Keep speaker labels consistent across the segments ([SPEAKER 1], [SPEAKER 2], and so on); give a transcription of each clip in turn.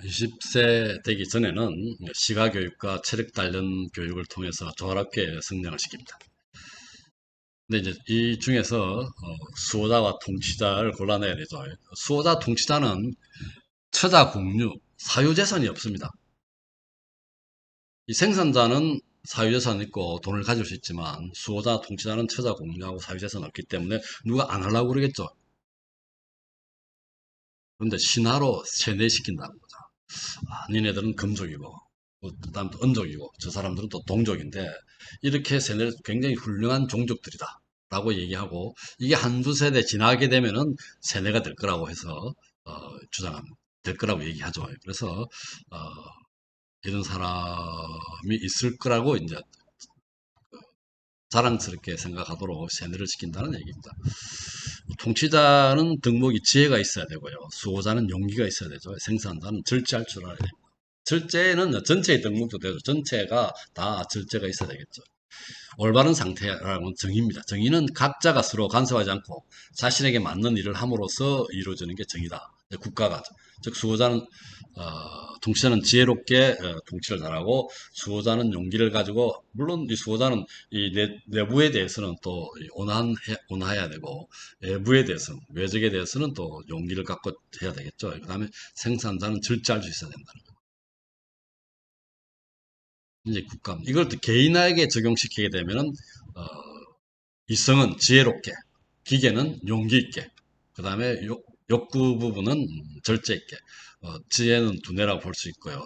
[SPEAKER 1] 20세 되기 전에는 시가교육과 체력 단련 교육을 통해서 조화롭게 성장을 시킵니다. 근데 이제 이 중에서 수호자와 통치자를 골라내야 되죠. 수호자, 통치자는 처자, 공유, 사유재산이 없습니다. 이 생산자는 사유재산 있고 돈을 가질 수 있지만 수호자, 통치자는 처자, 공유하고 사유재산 없기 때문에 누가 안 하려고 그러겠죠. 그런데 신하로 세뇌시킨다는 거죠. 니네들은 금족이고 그다음 또 은족이고 저 사람들은 또 동족인데 이렇게 세뇌를 굉장히 훌륭한 종족들이다 라고 얘기하고 이게 한두 세대 지나게 되면은 세뇌가 될 거라고 해서 주장합니다. 될 거라고 얘기하죠. 그래서 어, 이런 사람이 있을 거라고 이제 자랑스럽게 생각하도록 세뇌를 시킨다는 얘기입니다. 통치자는 덕목이 지혜가 있어야 되고요. 수호자는 용기가 있어야 되죠. 생산자는 절제할 줄 알아야 됩니다. 절제는 전체의 덕목도 되죠. 전체가 다 절제가 있어야 되겠죠. 올바른 상태라는 정의입니다. 정의는 각자가 서로 간섭하지 않고 자신에게 맞는 일을 함으로써 이루어지는 게 정의다. 국가가 즉 수호자는 통치자는 지혜롭게 통치를 잘하고 수호자는 용기를 가지고 물론 이 수호자는 이 내부에 대해서는 또 온화해야 되고 외부에 대해서는 외적에 대해서는 또 용기를 갖고 해야 되겠죠. 그 다음에 생산자는 절제할 수 있어야 된다는 거예요. 이제 국감 이걸 또 개인에게 적용시키게 되면은 어, 이성은 지혜롭게, 기계는 용기 있게, 그 다음에 욕구 부분은 절제 있게, 지혜는 두뇌라고 볼 수 있고요.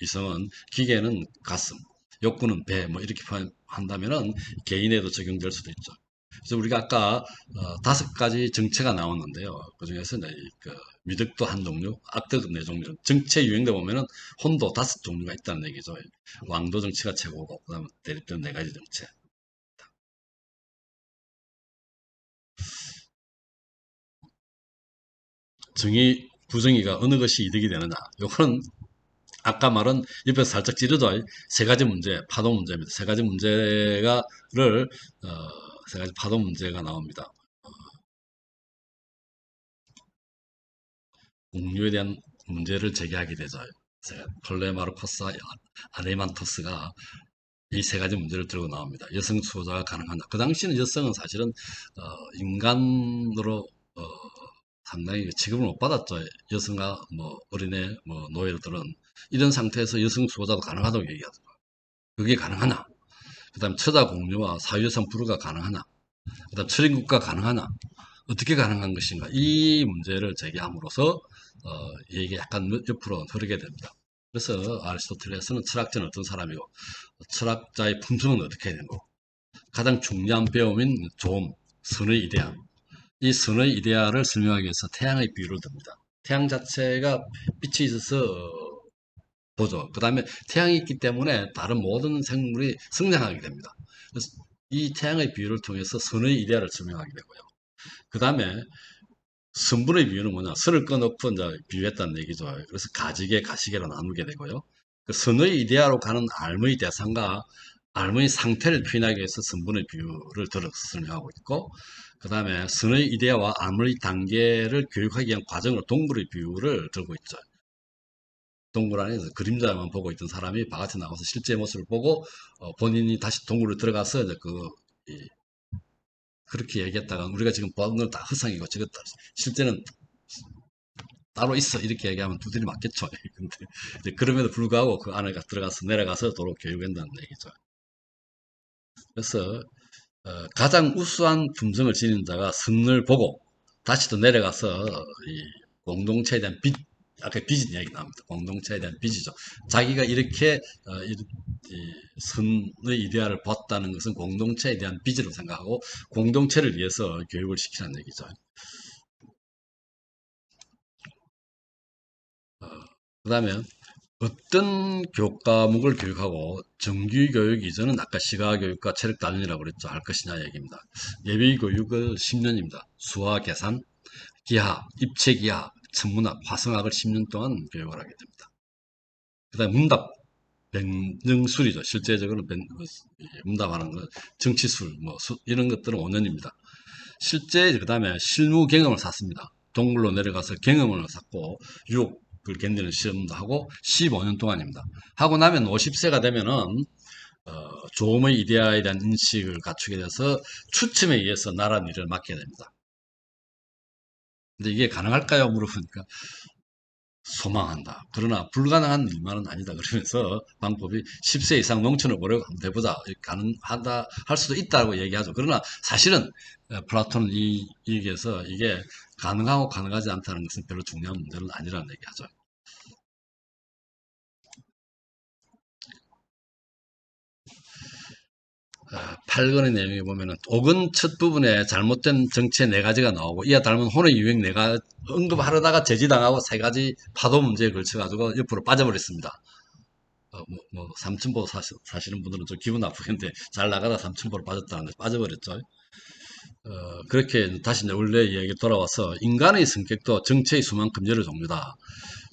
[SPEAKER 1] 이성은 기계는 가슴, 욕구는 배, 뭐 이렇게 한다면은 개인에도 적용될 수도 있죠. 그래서 우리가 아까 5가지 정체가 나왔는데요. 그 중에서 그 미덕도 한 종류, 악덕도 4종류, 정체 유형대 보면은 혼도 5종류가 있다는 얘기죠. 왕도 정치가 최고고, 그 다음에 대립되는 4가지 정체. 정의, 부정의가 어느 것이 이득이 되느냐. 요거는 아까 말은 옆에서 살짝 찌르죠. 3가지 문제, 파도 문제입니다. 3가지 문제가를, 어, 3가지 파도 문제가 나옵니다. 공유에 대한 문제를 제기하게 되죠. 폴레마르코스, 아레만토스가 이 3가지 문제를 들고 나옵니다. 여성 수호자가 가능하냐. 그 당시는 여성은 사실은, 인간으로, 상당히 취급을 못 받았죠. 여성아, 뭐, 어린애, 뭐, 노예들은. 이런 상태에서 여성 수호자도 가능하다고 얘기하더라고요. 그게 가능하냐? 그 다음 처자 공유와 사유재산 불허가 가능하냐? 그 다음 철인국가 가능하냐? 어떻게 가능한 것인가? 이 문제를 제기함으로써 이게 약간 옆으로 흐르게 됩니다. 그래서 아리스토텔레스는 철학자는 어떤 사람이고 철학자의 품성은 어떻게 되고 가장 중요한 배움인 좀 선의 이데아 이 선의 이데아를 설명하기 위해서 태양의 비유를 듭니다. 태양 자체가 빛이 있어서 보죠. 그 다음에 태양이 있기 때문에 다른 모든 생물이 성장하게 됩니다. 그래서 이 태양의 비유를 통해서 선의 이데아를 설명하게 되고요. 그 다음에 선분의 비유는 뭐냐? 선을 꺼놓고 이제 비유했다는 얘기죠. 그래서 가지개, 가시개로 나누게 되고요. 그 선의 이데아로 가는 알의 대상과 알의 상태를 표현하기 위해서 선분의 비유를 들어서 설명하고 있고, 그 다음에 선의 이데아와 암의 단계를 교육하기 위한 과정으로 동굴의 비유를 들고 있죠. 동굴 안에서 그림자만 보고 있던 사람이 바깥에 나와서 실제 모습을 보고 본인이 다시 동굴에 들어가서 이제 그렇게 얘기했다가 우리가 지금 보는 건 다 허상이고 저것다 실제는 따로 있어 이렇게 얘기하면 두들이 맞겠죠. 근데 이제 그럼에도 불구하고 그 안에 들어가서 내려가서 도로 교육한다는 얘기죠. 그래서 가장 우수한 품성을 지닌 자가 선을 보고 다시 또 내려가서 이 공동체에 대한 빚 아까 빚은 이야기 나옵니다. 공동체에 대한 빚이죠. 자기가 이렇게 이 선의 이데아를 봤다는 것은 공동체에 대한 빚으로 생각하고 공동체를 위해서 교육을 시키는 얘기죠. 그 다음에 어떤 교과목을 교육하고 정규교육 이전은 아까 시가교육과 체력단련이라고 그랬죠. 할 것이냐 얘기입니다. 예비교육을 10년입니다. 수화, 계산, 기하, 입체기하, 천문학, 화성학을 10년 동안 교육을 하게 됩니다. 그 다음에 문답, 변증술이죠. 실제적으로 문답하는 거, 정치술, 뭐 이런 것들은 5년입니다. 실제 그 다음에 실무 경험을 쌓습니다. 동굴로 내려가서 경험을 쌓고 유혹, 그걸 견디는 시험도 하고 15년 동안입니다. 하고 나면 50세가 되면은 조음의 이데아에 대한 인식을 갖추게 돼서 추첨에 의해서 나란 일을 맡게 됩니다. 근데 이게 가능할까요? 물어보니까 소망한다. 그러나 불가능한 일만은 아니다. 그러면서 방법이 10세 이상 농촌을 보려고 한번 해보자. 가능하다 할 수도 있다고 얘기하죠. 그러나 사실은 플라톤은 이 얘기에서 이게 가능하고 가능하지 않다는 것은 별로 중요한 문제는 아니라는 얘기하죠. 8권의 내용에 보면은 5권 첫 부분에 잘못된 정치의 4가지가 나오고 이와 닮은 혼의 유행 4가지 언급하려다가 제지당하고 3가지 파도 문제에 걸쳐가지고 옆으로 빠져버렸습니다. 삼천포 사시는 분들은 좀 기분 나쁘겠는데 잘 나가다 삼천포로 빠졌다는데 빠져버렸죠. 그렇게 다시 원래 이야기 돌아와서 인간의 성격도 정체의 수만 금전의 종류다.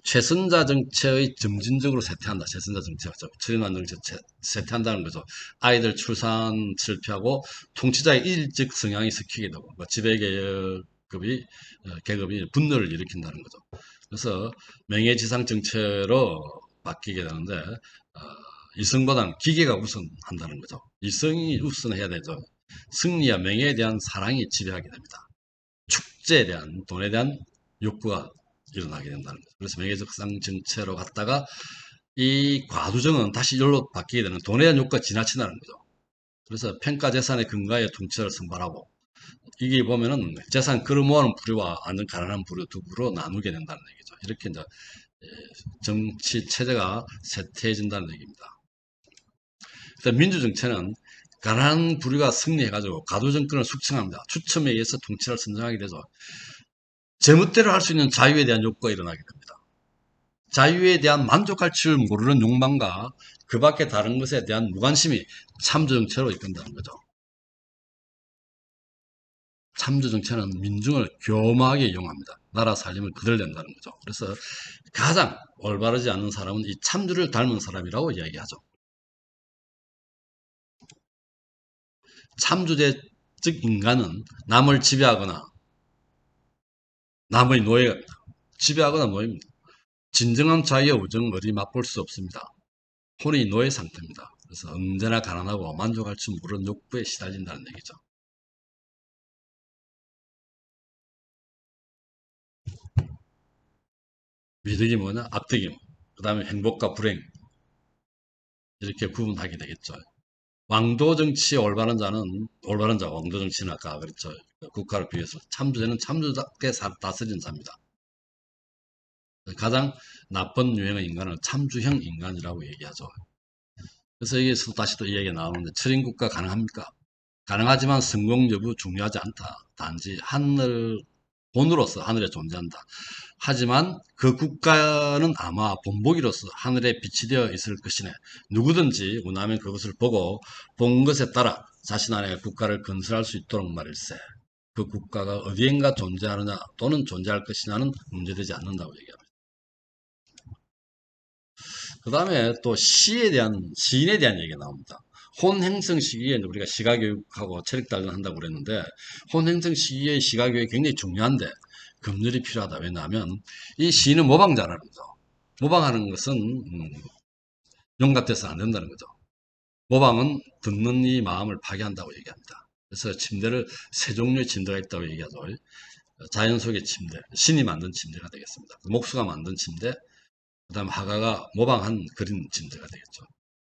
[SPEAKER 1] 최선자 정체의 점진적으로 쇠퇴한다. 최선자 정체가 철인한 정체 쇠퇴한다는 거죠. 아이들 출산 실패하고 통치자의 일적 성향이 섞이게 되고 지배계급이 계급이 분노를 일으킨다는 거죠. 그래서 명예지상 정체로 바뀌게 되는데 이성보다는 기계가 우선한다는 거죠. 이성이 우선해야 되죠. 승리와 명예에 대한 사랑이 지배하게 됩니다. 축제에 대한 돈에 대한 욕구가 일어나게 된다는 거죠. 그래서 명예적상 정체로 갔다가 이 과두정은 다시 열로 바뀌게 되는 돈에 대한 욕구가 지나친다는 거죠. 그래서 평가 재산의 근거에 통치를 선발하고 이게 보면은 재산 끌어모으는 부류와 아는 가난한 부류 두 부로 나누게 된다는 얘기죠. 이렇게 이제 정치 체제가 쇠퇴해진다는 얘기입니다. 민주정체는 가난한 부류가 승리해가지고 가도정권을 숙청합니다. 추첨에 의해서 통치를 선정하게 되죠. 제멋대로 할 수 있는 자유에 대한 욕구가 일어나게 됩니다. 자유에 대한 만족할 줄 모르는 욕망과 그 밖에 다른 것에 대한 무관심이 참조정체로 이끈다는 거죠. 참조정체는 민중을 교묘하게 이용합니다. 나라 살림을 그들낸다는 거죠. 그래서 가장 올바르지 않은 사람은 이 참조를 닮은 사람이라고 이야기하죠. 참조제 즉 인간은 남을 지배하거나 남의 노예가 지배하거나 노예입니다. 진정한 자유의 우정은 어디 맛볼 수 없습니다. 혼이 노예 상태입니다. 그래서 언제나 가난하고 만족할 줄 모르는 욕구에 시달린다는 얘기죠. 미덕이 뭐냐? 악덕이 뭐. 그 다음에 행복과 불행 이렇게 구분하게 되겠죠. 왕도 정치의 올바른 자는 올바른 자, 왕도 정치는 아까 그랬죠. 국가를 비해서 참조자는 참조자께 다스린 자입니다. 가장 나쁜 유형의 인간을 참주형 인간이라고 얘기하죠. 그래서 여기서 다시 또 이야기가 나오는데 철인국가 가능합니까? 가능하지만 성공 여부 중요하지 않다. 단지 본으로서 하늘에 존재한다. 하지만 그 국가는 아마 본보기로서 하늘에 빛이 되어 있을 것이네. 누구든지 원하면 그것을 보고 본 것에 따라 자신 안에 국가를 건설할 수 있도록 말일세. 그 국가가 어디엔가 존재하느냐 또는 존재할 것이냐는 문제되지 않는다고 얘기합니다. 그 다음에 또 시인에 대한 얘기가 나옵니다. 혼행성 시기에 우리가 시가교육하고 체력단련 한다고 그랬는데, 혼행성 시기의 시가교육이 굉장히 중요한데, 금률이 필요하다. 왜냐하면, 이 시인은 모방자라는 거죠. 모방하는 것은, 용 같아서 안 된다는 거죠. 모방은 듣는 이 마음을 파괴한다고 얘기합니다. 그래서 침대를 세 종류의 침대가 있다고 얘기하죠. 자연 속의 침대, 신이 만든 침대가 되겠습니다. 목수가 만든 침대, 그 다음 화가가 모방한 그린 침대가 되겠죠.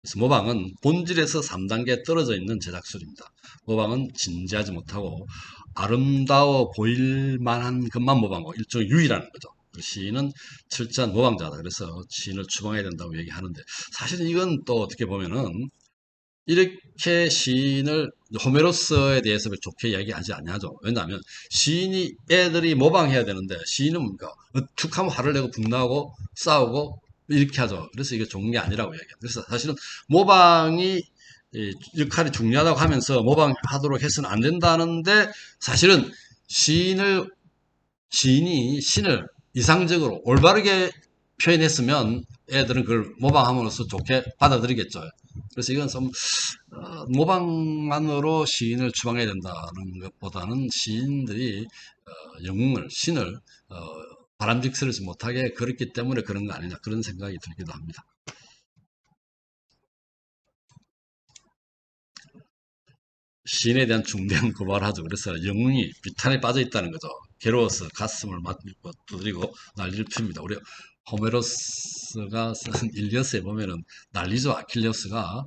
[SPEAKER 1] 그래서 모방은 본질에서 3단계 떨어져 있는 제작술입니다. 모방은 진지하지 못하고 아름다워 보일 만한 것만 모방하고 일종의 유의라는 거죠. 시인은 철저한 모방자다. 그래서 시인을 추방해야 된다고 얘기하는데 사실은 이건 또 어떻게 보면은 이렇게 시인을 호메로스에 대해서 좋게 이야기하지 않냐죠. 왜냐하면 시인이 애들이 모방해야 되는데 시인은 뭡니까? 툭하면 화를 내고 분노하고 싸우고 이렇게 하죠. 그래서 이게 좋은 게 아니라고 이야기해요. 그래서 사실은 모방이 역할이 중요하다고 하면서 모방하도록 해서는 안 된다는데 사실은 시인이 신을 이상적으로 올바르게 표현했으면 애들은 그걸 모방함으로써 좋게 받아들이겠죠. 그래서 이건 좀 모방만으로 시인을 추방해야 된다는 것보다는 시인들이 신을 바람직스럽지 못하게 그렇기 때문에 그런 거 아니냐 그런 생각이 들기도 합니다. 시인에 대한 중대한 고발하죠. 그래서 영웅이 비탄에 빠져 있다는 거죠. 괴로워서 가슴을 맞고 두드리고 난리를 핍니다. 우리 호메로스가 쓴 일리어스에 보면은 난리죠. 아킬레우스가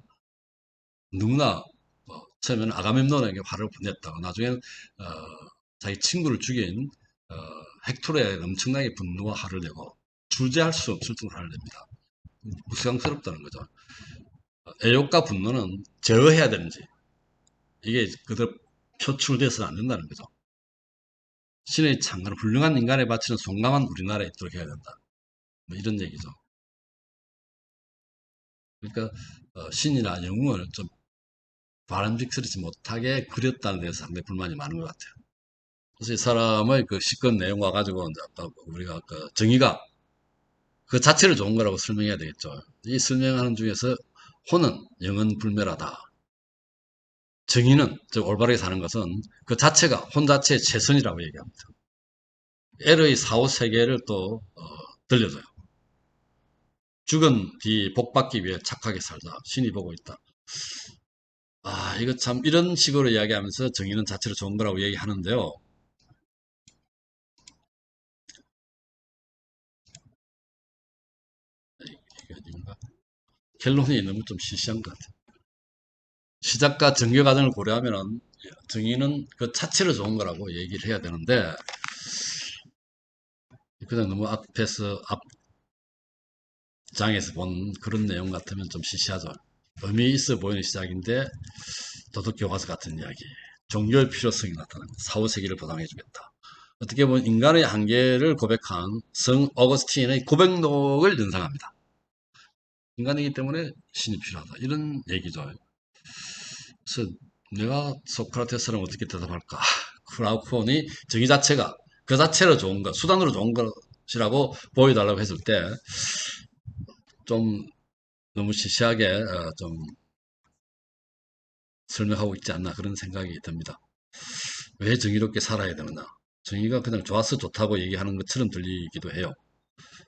[SPEAKER 1] 누구나 처음에는 아가멤논에게 화를 냈다가 나중에는 어, 자기 친구를 죽인 어, 헥토르에 엄청나게 분노와 화를 내고 주제할 수 없을 정도로 화를 냅니다. 무시당스럽다는 거죠. 애욕과 분노는 제어해야 되는지 이게 그대로 표출돼서는 안 된다는 거죠. 신의 창간을 훌륭한 인간에 바치는 송감한 우리나라에 있도록 해야 된다. 뭐 이런 얘기죠. 그러니까 신이나 영웅을 좀 바람직스럽지 못하게 그렸다는 데서 상당히 불만이 많은 것 같아요. 그래서 이 사람의 그 시건 내용 와가지고 이제 아까 우리가 그 정의가 그 자체를 좋은 거라고 설명해야 되겠죠. 이 설명하는 중에서 혼은 영은 불멸하다. 정의는 즉 올바르게 사는 것은 그 자체가 혼 자체의 최선이라고 얘기합니다. L의 사후 세계를 또 들려줘요. 죽은 뒤 복받기 위해 착하게 살다. 신이 보고 있다. 아, 이거 참 이런 식으로 이야기하면서 정의는 자체로 좋은 거라고 얘기하는데요. 이게 어딘가? 결론이 너무 좀 시시한 것 같아요. 시작과 전개 과정을 고려하면은 정의는 그 자체로 좋은 거라고 얘기를 해야 되는데 그냥 너무 앞에서 앞장에서 본 그런 내용 같으면 좀 시시하죠. 의미 있어 보이는 시작인데 도덕교과서 같은 이야기. 종교의 필요성이 나타납니다. 사후세계를 보장해주겠다. 어떻게 보면 인간의 한계를 고백한 성 어거스틴의 고백록을 연상합니다. 인간이기 때문에 신이 필요하다. 이런 얘기죠. 그래서 내가 소크라테스라면 어떻게 대답할까? 크라우콘이 정의 자체가 그 자체로 좋은 것, 수단으로 좋은 것이라고 보여달라고 했을 때 좀 너무 시시하게 좀 설명하고 있지 않나 그런 생각이 듭니다. 왜 정의롭게 살아야 되느냐? 정의가 그냥 좋아서 좋다고 얘기하는 것처럼 들리기도 해요.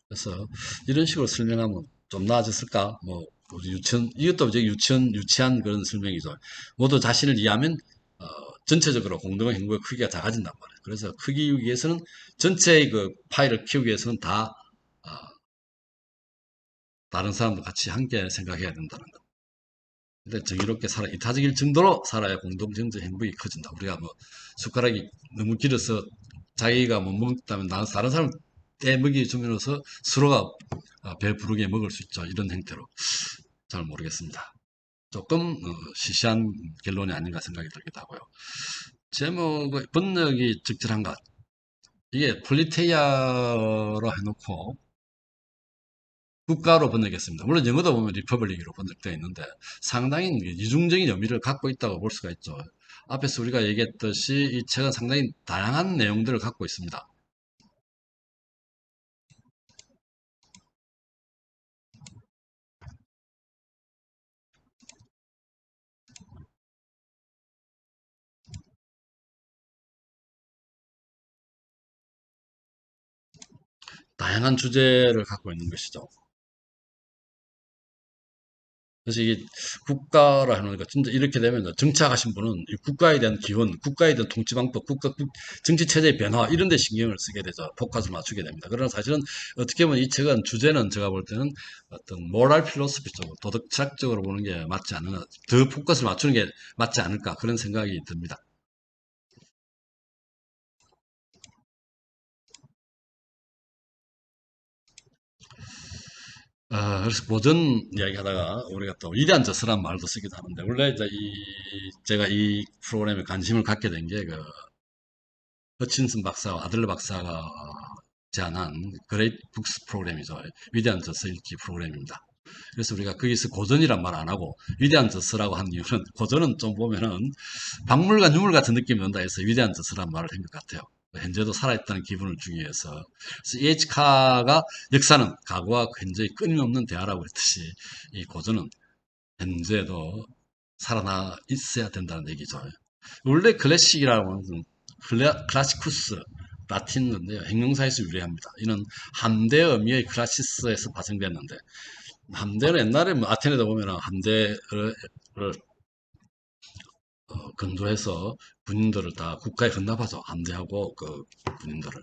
[SPEAKER 1] 그래서 이런 식으로 설명하면 좀 나아졌을까? 뭐 우리 유치원 이것도 이제 유치한 그런 설명이죠. 모두 자신을 이해하면 어, 전체적으로 공동의 행복의 크기가 작아진단 말이에요. 그래서 크기 위해서는 전체의 그 파일을 키우기 위해서는 다 어, 다른 사람도 같이 함께 생각해야 된다는 거. 근데 정의롭게 살아 이타적일 정도로 살아야 공동체적 행복이 커진다. 우리가 뭐 숟가락이 너무 길어서 자기가 못 먹다면 다른 사람 떼먹이 주면서 서로가 배부르게 먹을 수 있죠. 이런 형태로. 잘 모르겠습니다. 조금 시시한 결론이 아닌가 생각이 들기도 하고요. 제목의 번역이 적절한가? 이게 폴리테이아로 해놓고 국가로 번역했습니다. 물론 영어도 보면 리퍼블릭으로 번역되어 있는데 상당히 이중적인 의미를 갖고 있다고 볼 수가 있죠. 앞에서 우리가 얘기했듯이 이 책은 상당히 다양한 내용들을 갖고 있습니다. 다양한 주제를 갖고 있는 것이죠. 그래서 이게 국가라 하는 거니까 진짜 이렇게 되면 정착하신 분은 이 국가에 대한 기원, 국가에 대한 통치방법, 정치 체제의 변화 이런 데 신경을 쓰게 되죠. 포커스를 맞추게 됩니다. 그러나 사실은 어떻게 보면 이 책은 주제는 제가 볼 때는 어떤 모랄 필로소피 쪽으로 도덕 철학적으로 보는 게 맞지 않나, 더 포커스를 맞추는 게 맞지 않을까 그런 생각이 듭니다. 그래서 고전 이야기 하다가 우리가 또 위대한 저서란 말도 쓰기도 하는데, 원래 이제 제가 이 프로그램에 관심을 갖게 된 게, 허친슨 박사와 아들러 박사가 제안한 그레이트 북스 프로그램이죠. 위대한 저서 읽기 프로그램입니다. 그래서 우리가 거기서 고전이란 말 안 하고 위대한 저서라고 한 이유는 고전은 좀 보면은 박물관 유물 같은 느낌이 온다 해서 위대한 저서란 말을 한 것 같아요. 현재도 살아있다는 기분을 주기 위해서. 그래서 E.H. 카가 역사는 과거와 현재의 끊임없는 대화라고 했듯이 이 고전은 현재도 살아나 있어야 된다는 얘기죠. 원래 클래식이라고 하는 클라시쿠스 라틴 건데요. 형용사에서 유래합니다. 이는 함대 의미의 크라시스에서 파생됐는데, 함대는 옛날에 뭐 아테네다 보면 함대를 건조해서 군인들을 다 국가에 헌납하죠. 함대하고 그 군인들을.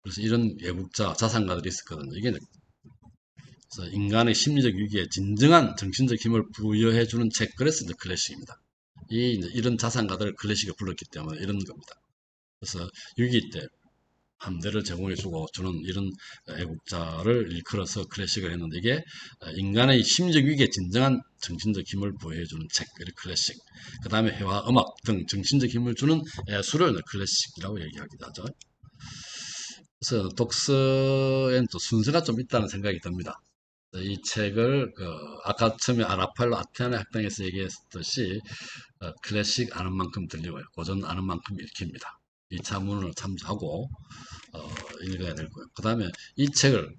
[SPEAKER 1] 그래서 이런 애국자, 자산가들이 있었거든요. 이게 그래서 인간의 심리적 위기에 진정한 정신적 힘을 부여해주는 책, 그래서 이제 클래식입니다. 이제 이런 자산가들을 클래식에 불렀기 때문에 이런 겁니다. 그래서 위기 때 함대를 제공해주고 주는 이런 애국자를 일컬어서 클래식을 했는데, 이게 인간의 심리적 위기에 진정한 정신적 힘을 부여해주는 책, 이 클래식. 그 다음에 회화, 음악 등 정신적 힘을 주는 예술을 클래식이라고 얘기하기도 하죠. 그래서 독서에는 또 순서가 좀 있다는 생각이 듭니다. 이 책을 아까 처음에 라파엘로 아테네 학당에서 얘기했듯이 클래식 아는 만큼 들리고요. 고전 아는 만큼 읽힙니다. 2차 문헌을 참조하고 읽어야 될 거예요. 그 다음에 이 책을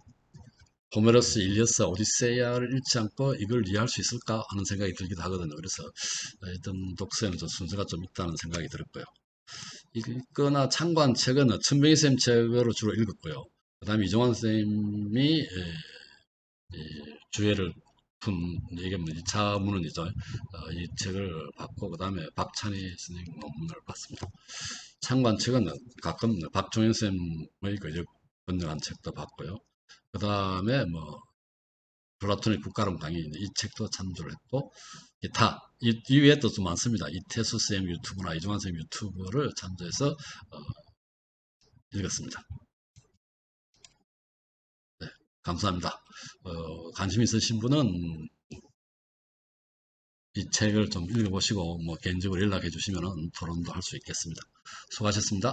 [SPEAKER 1] 호메로스, 일리어스, 오디세이아를 읽지 않고 이걸 이해할 수 있을까 하는 생각이 들기도 하거든요. 그래서 어떤 독서에는 좀 순서가 좀 있다는 생각이 들었고요. 읽거나 참고한 책은 천병희 쌤 책으로 주로 읽었고요. 그 다음에 이종환 쌤이 주해를 푼, 이게 뭐 2차 문헌이죠. 이 책을 봤고, 그 다음에 박찬희 선생님 논문을 봤습니다. 참고한 책은 가끔 박종현 쌤의 그 번역한 책도 봤고요. 그 다음에 뭐 플라톤의 국가론 강의, 이 책도 참조를 했고, 이 외에 또 좀 많습니다. 이태수 쌤 유튜브나 이종환 쌤 유튜브를 참조해서 읽었습니다. 네, 감사합니다. 관심 있으신 분은 이 책을 좀 읽어보시고 뭐 개인적으로 연락해 주시면 토론도 할 수 있겠습니다. 수고하셨습니다.